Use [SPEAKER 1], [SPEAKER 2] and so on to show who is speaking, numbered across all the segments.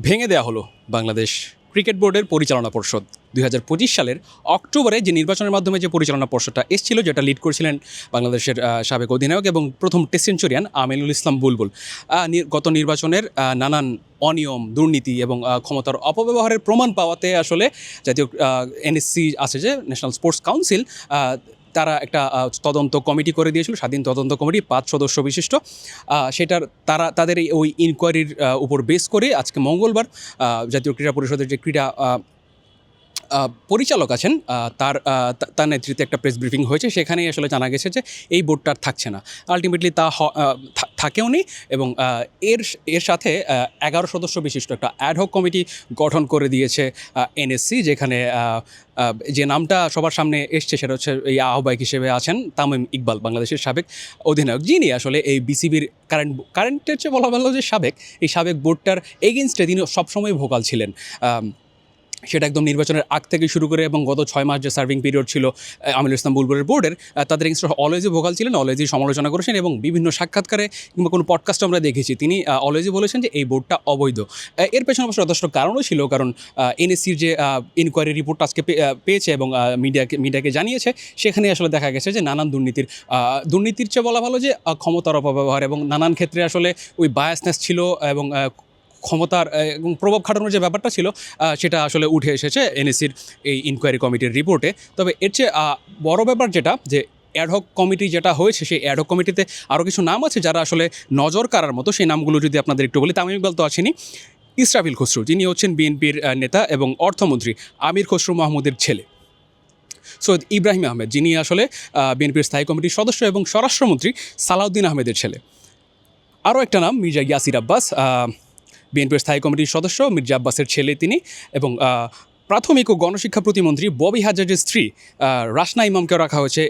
[SPEAKER 1] ভেঙে দেওয়া হলো বাংলাদেশ ক্রিকেট বোর্ডের পরিচালনা পর্ষদ ২০২৫ সালের অক্টোবরে যে নির্বাচনের মাধ্যমে যে পরিচালনা পর্ষদটা এসেছিল, যেটা লিড করছিলেন বাংলাদেশের সাবেক অধিনায়ক এবং প্রথম টেস্ট সেঞ্চুরিয়ান আমিনুল ইসলাম বুলবুল। গত নির্বাচনের নানান অনিয়ম, দুর্নীতি এবং ক্ষমতার অপব্যবহারের প্রমাণ পাওয়াতে আসলে জাতীয় এনএসসি আছে যে ন্যাশনাল স্পোর্টস কাউন্সিল, তারা একটা তদন্ত কমিটি করে দিয়েছিল, স্বাধীন তদন্ত কমিটি ৫ সদস্য বিশিষ্ট। তাদের ওই ইনকোয়ারির উপর বেস করে আজকে মঙ্গলবার জাতীয় ক্রীড়া পরিষদের যে ক্রীড়া পরিচালক আছেন, তার নেতৃত্বে একটা প্রেস ব্রিফিং হয়েছে। সেখানেই আসলে জানা গেছে যে এই বোর্ডটা আর থাকছে না। আলটিমেটলি তা থাকেও নি এবং এর সাথে 11 সদস্য বিশিষ্ট একটা অ্যাডহক কমিটি গঠন করে দিয়েছে এনএসসি, যেখানে যে নামটা সবার সামনে এসছে সেটা হচ্ছে এই আহ্বায়ক হিসেবে আছেন তামিম ইকবাল, বাংলাদেশের সাবেক অধিনায়ক, যিনি আসলে এই বিসিবির কারেন্টের চেয়ে বলা ভালো যে সাবেক বোর্ডটার এগেনস্টে তিনি সবসময় ভোকাল ছিলেন। সেটা একদম নির্বাচনের আগ থেকে শুরু করে এবং গত 6 মাস যে সার্ভিং পিরিয়ড ছিল আমিনুল ইসলাম বুলবুলের বোর্ডের, তাদের এগেনস্টে অলওয়েজই ভোকাল ছিলেন, অলওয়েজই সমালোচনা করেছেন এবং বিভিন্ন সাক্ষাৎকারে কিংবা কোনো পডকাস্টে আমরা দেখেছি তিনি অলওয়েজই বলেছেন যে এই বোর্ডটা অবৈধ। এর পেছনে অবশ্য যথেষ্ট কারণও ছিল, কারণ এনএসসির যে ইনকোয়ারি রিপোর্ট আজকে পেয়েছে এবং মিডিয়াকে জানিয়েছে, সেখানে আসলে দেখা গেছে যে নানান দুর্নীতির চেয়ে বলা ভালো যে ক্ষমতার অপব্যবহার এবং নানান ক্ষেত্রে আসলে ওই বায়াসনেস ছিল এবং ক্ষমতার এবং প্রভাব খাটানোর যে ব্যাপারটা ছিল সেটা আসলে উঠে এসেছে এনএসসির এই ইনকোয়ারি কমিটির রিপোর্টে। তবে এর চেয়ে বড় ব্যাপার যেটা, যে অ্যাডহক কমিটি যেটা হয়েছে, সেই অ্যাডহক কমিটিতে আরও কিছু নাম আছে যারা আসলে নজর কাড়ার মতো। সেই নামগুলো যদি আপনাদের একটু বলি, তামিম ইকবাল তো আছেনই, ইসরাফিল খসরু যিনি হচ্ছেন বিএনপির নেতা এবং অর্থমন্ত্রী আমির খসরু মাহমুদের ছেলে, সৈয়দ ইব্রাহিম আহমেদ যিনি আসলে বিএনপির স্থায়ী কমিটির সদস্য এবং স্বরাষ্ট্রমন্ত্রী সালাউদ্দিন আহমেদের ছেলে। আরও একটা নাম মির্জা ইয়াসির আব্বাস, বিএনপির স্থায়ী কমিটির সদস্য মির্জা আব্বাসের ছেলে তিনি, এবং প্রাথমিক ও গণশিক্ষা প্রতিমন্ত্রী ববি হাজারের স্ত্রী রাসনা ইমামকেও রাখা হয়েছে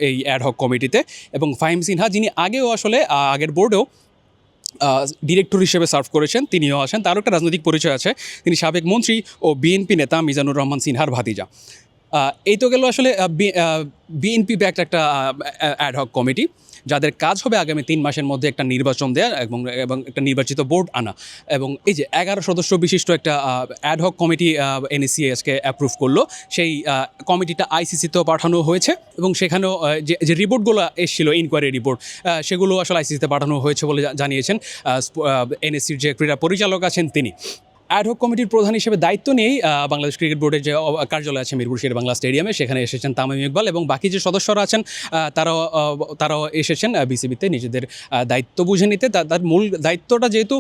[SPEAKER 1] এই অ্যাডহক কমিটিতে, এবং ফাহিম সিনহা যিনি আগেও আসলে আগের বোর্ডেও ডিরেক্টর হিসেবে সার্ভ করেছেন, তিনিও আসেন। তারও একটা রাজনৈতিক পরিচয় আছে, তিনি সাবেক মন্ত্রী ও বিএনপি নেতা মিজানুর রহমান সিনহার ভাতিজা। এই তো গেল আসলে বিএনপি ব্যাকড একটা অ্যাডহক কমিটি, যাদের কাজ হবে আগামী 3 মাসের মধ্যে একটা নির্বাচন দেওয়া এবং একটা নির্বাচিত বোর্ড আনা। এবং এই যে 11 সদস্য বিশিষ্ট একটা অ্যাডহক কমিটি এনএসসি আজকে অ্যাপ্রুভ করলো, সেই কমিটিটা আইসিসিতেও পাঠানো হয়েছে এবং সেখানেও যে রিপোর্টগুলো এসেছিলো, ইনকোয়ারি রিপোর্ট, সেগুলো আসলে আইসিসিতে পাঠানো হয়েছে বলে জানিয়েছেন এনএসসির যে ক্রীড়া পরিচালক আছেন তিনি। অ্যাডহক কমিটির প্রধান হিসেবে দায়িত্ব নিয়েই বাংলাদেশ ক্রিকেট বোর্ডের যে কার্যালয় আছে মিরপুর শের বাংলা স্টেডিয়ামে, সেখানে এসেছেন তামিম ইকবাল এবং বাকি যে সদস্যরা আছেন তারাও এসেছেন বিসিবিতে নিজেদের দায়িত্ব বুঝে নিতে। তার মূল দায়িত্বটা যেহেতু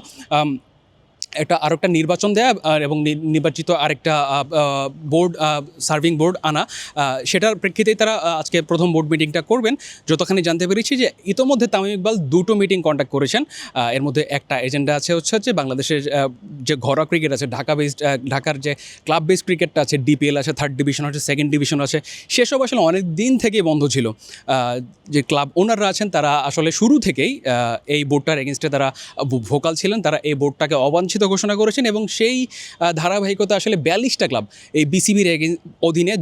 [SPEAKER 1] আরেকটা নির্বাচন দেয়া এবং নির্বাচিত আরেকটা বোর্ড, সার্ভিং বোর্ড আনা, সেটার প্রেক্ষিতেই তারা আজকে প্রথম বোর্ড মিটিংটা করবেন। যতখানি জানতে পেরেছি যে ইতোমধ্যে তামিম ইকবাল 2টো মিটিং কন্ডাক্ট করেছেন। এর মধ্যে একটা এজেন্ডা হচ্ছে বাংলাদেশের যে ঘরোয়া ক্রিকেট আছে, ঢাকার যে ক্লাব বেস ক্রিকেটটা আছে, ডিপিএল আছে, 3rd ডিভিশন আছে, 2nd ডিভিশন আছে, সেসব আসলে অনেক দিন থেকেই বন্ধ ছিল। যে ক্লাব ওনাররা আছেন তারা আসলে শুরু থেকেই এই বোর্ডটার এগেনস্টে তারা ভোকাল ছিলেন, তারা এই বোর্ডটাকে অবাঞ্ছিত ঘোষণা করেছেন এবং সেই ধারাবাহিকতা আসলে 42টা ক্লাব এই বিসিবির অধীনে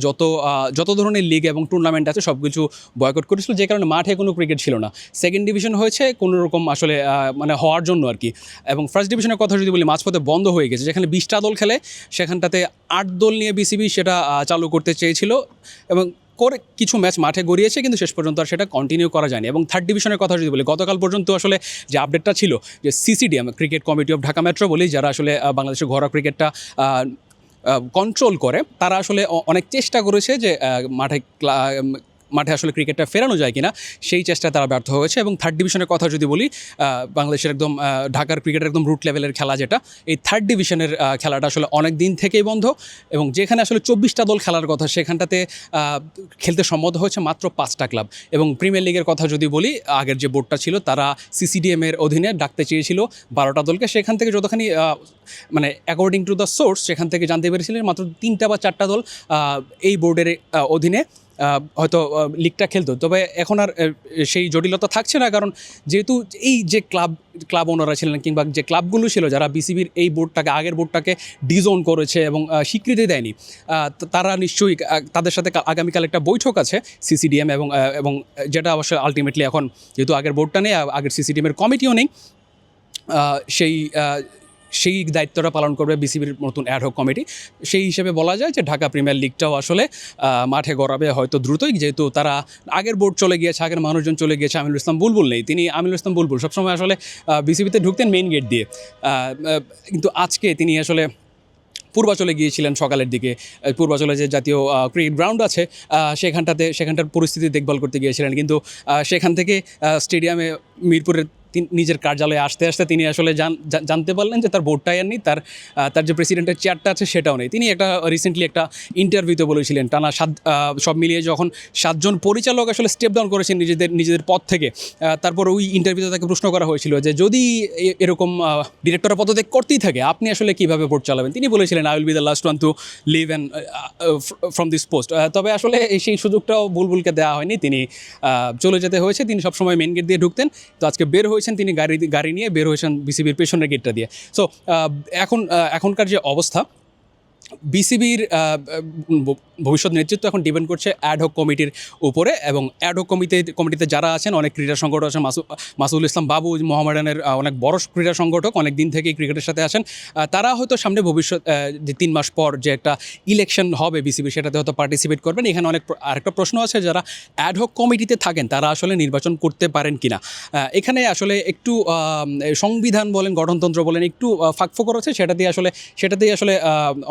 [SPEAKER 1] যত ধরনের লিগ এবং টুর্নামেন্ট আছে সব কিছু বয়কট করেছিল, যে কারণে মাঠে কোনো ক্রিকেট ছিল না। 2nd ডিভিশন হয়েছে কোনো রকম আসলে মানে হওয়ার জন্য আর কি, এবং 1st ডিভিশনের কথা যদি বলি মাঝপথে বন্ধ হয়ে গেছে, যেখানে 20টা দল খেলে সেখানটাতে 8 দল নিয়ে বিসিবি সেটা চালু করতে চেয়েছিল এবং করে কিছু ম্যাচ মাঠে গড়িয়েছে, কিন্তু শেষ পর্যন্ত আর সেটা কন্টিনিউ করা যায়নি। এবং 3rd ডিভিশনের কথা যদি বলি, গতকাল পর্যন্ত আসলে যে আপডেটটা ছিল যে CCDM, cricket committee of Dhaka metro বলি, যারা আসলে বাংলাদেশের ঘরোয়া ক্রিকেটটা কন্ট্রোল করে, তারা আসলে অনেক চেষ্টা করেছে যে মাঠে আসলে ক্রিকেটটা ফেরানো যায় কিনা, সেই চেষ্টায় তারা ব্যর্থ হয়েছে। এবং 3rd ডিভিশনের কথা যদি বলি, বাংলাদেশের একদম ঢাকার ক্রিকেটের একদম রুট লেভেলের খেলা যেটা, এই 3rd ডিভিশনের খেলাটা আসলে অনেক দিন থেকেই বন্ধ, এবং যেখানে আসলে 24টা দল খেলার কথা সেখানটাতে খেলতে সম্মত হয়েছে মাত্র 5টা ক্লাব। এবং প্রিমিয়ার লিগের কথা যদি বলি, আগের যে বোর্ডটা ছিল তারা সিসিডিএমের অধীনে ডাকতে চেয়েছিল 12টা দলকে, সেখান থেকে যতখানি মানে অ্যাকর্ডিং টু দ্য সোর্স সেখান থেকে জানতে পেরেছিলেন মাত্র 3টা বা 4টা দল এই বোর্ডের অধীনে হয়তো লিগটা খেলতো। তবে এখন আর সেই জটিলতা থাকছে না, কারণ যেহেতু এই যে ক্লাব ওনারা ছিলেন কিংবা যে ক্লাবগুলো ছিল যারা বিসিবির এই বোর্ডটাকে, আগের বোর্ডটাকে ডিজোন করেছে এবং স্বীকৃতি দেয়নি, তারা নিশ্চয়ই তাদের সাথে আগামীকাল একটা বৈঠক আছে সিসিডিএম এবং যেটা অবশ্যই আলটিমেটলি এখন যেহেতু আগের বোর্ডটা নেই, আগের সিসিডিএমের কমিটিও নেই, সেই দায়িত্বটা পালন করবে বিসিবির নতুন অ্যাডহক কমিটি। সেই হিসেবে বলা যায় যে ঢাকা প্রিমিয়ার লিগটাও আসলে মাঠে গড়াবে হয়তো দ্রুতই, যেহেতু তারা আগের বোর্ড চলে গিয়েছে, আগের মানুষজন চলে গিয়েছে। আমিনুল ইসলাম বুলবুল নেই, তিনি আমিনুল ইসলাম বুলবুল সবসময় আসলে বিসিবিতে ঢুকতেন মেইন গেট দিয়ে, কিন্তু আজকে তিনি আসলে পূর্বাচলে গিয়েছিলেন সকালের দিকে। পূর্বাচলে যে জাতীয় ক্রিকেট গ্রাউন্ড আছে সেখানটার পরিস্থিতি দেখভাল করতে গিয়েছিলেন, কিন্তু সেখান থেকে স্টেডিয়ামে মিরপুরের নিজের কার্যালয়ে আসতে আসতে তিনি আসলে জানতে পারলেন যে তার বোর্ডটাই আর নেই, তার যে প্রেসিডেন্টের চেয়ারটা আছে সেটাও নেই। তিনি রিসেন্টলি একটা ইন্টারভিউতে বলেছিলেন টানা সব মিলিয়ে যখন 7 জন পরিচালক আসলে স্টেপ ডাউন করেছেন নিজেদের পদ থেকে, তারপর ওই ইন্টারভিউতে তাকে প্রশ্ন করা হয়েছিল যে যদি এরকম ডিরেক্টরের পদত্যাগ করতেই থাকে আপনি আসলে কীভাবে বোর্ড চালাবেন। তিনি বলেছিলেন I will be the last one to leave and from this post. তবে আসলে সেই সুযোগটাও বুলবুলকে দেওয়া হয়নি, তিনি চলে যেতে হয়েছে। তিনি সবসময় মেন গেট দিয়ে ঢুকতেন, তো আজকে বের হয়েছেন, তিনি গাড়ি নিয়ে বের হয়েছেন বিসিবির পেছনের গেটটা দিয়ে। সো এখনকার যে অবস্থা, বিসিবির ভবিষ্যৎ নেতৃত্ব এখন ডিপেন্ড করছে অ্যাডহক কমিটির উপরে, এবং অ্যাডহক কমিটিতে যারা আছেন অনেক ক্রীড়া সংগঠক আছেন। মাসুদুল ইসলাম বাবু মোহামেডানের অনেক বড় ক্রীড়া সংগঠক, অনেক দিন থেকেই ক্রিকেটের সাথে আছেন। তারা হয়তো সামনে ভবিষ্যৎ যে 3 মাস পর যে একটা ইলেকশন হবে বিসিবি, সেটাতে হয়তো পার্টিসিপেট করবেন। এখানে আরেকটা প্রশ্ন আছে, যারা অ্যাডহক কমিটিতে থাকেন তারা আসলে নির্বাচন করতে পারেন কিনা। এখানে আসলে একটু সংবিধান বলেন, গঠনতন্ত্র বলেন, একটু ফাঁকফোকর আছে, সেটাতেই আসলে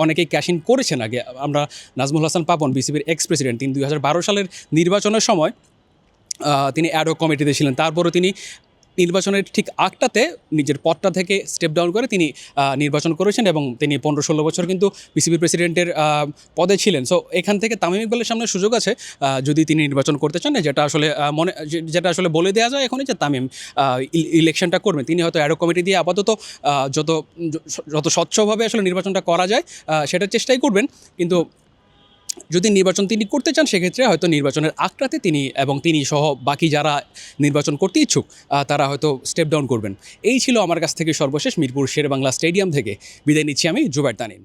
[SPEAKER 1] অনেকেই ক্যাশ ইন করেছেন আগে। আমরা নাজমুল হাসান পাপন, বিসিবির এক্স প্রেসিডেন্ট, তিনি 2012 সালের নির্বাচনের সময় তিনি অ্যাডহক কমিটিতে ছিলেন। তারপরও তিনি নির্বাচনের ঠিক আগটাতে নিজের পদটা থেকে স্টেপ ডাউন করে তিনি নির্বাচন করেছেন, এবং তিনি 15-16 বছর কিন্তু বিসিবি প্রেসিডেন্টের পদে ছিলেন। সো এখান থেকে তামিম ইকবালের সামনে সুযোগ আছে যদি তিনি নির্বাচন করতে চান, যেটা আসলে বলে দেওয়া যায় এখনই যে তামিম ইলেকশনটা করবেন। তিনি হয়তো অ্যাডহক কমিটি দিয়ে আপাতত যত স্বচ্ছভাবে আসলে নির্বাচনটা করা যায় সেটার চেষ্টাই করবেন, কিন্তু যদি নির্বাচন তিনি করতে চান সেক্ষেত্রে হয়তো নির্বাচনের আগটাতে তিনি সহ বাকি যারা নির্বাচন করতে ইচ্ছুক তারা হয়তো স্টেপ ডাউন করবেন। এই ছিল আমার কাছ থেকে সর্বশেষ। মিরপুর শেরেবাংলা স্টেডিয়াম থেকে বিদায় নিচ্ছি আমি, জুবায়ের তানিম।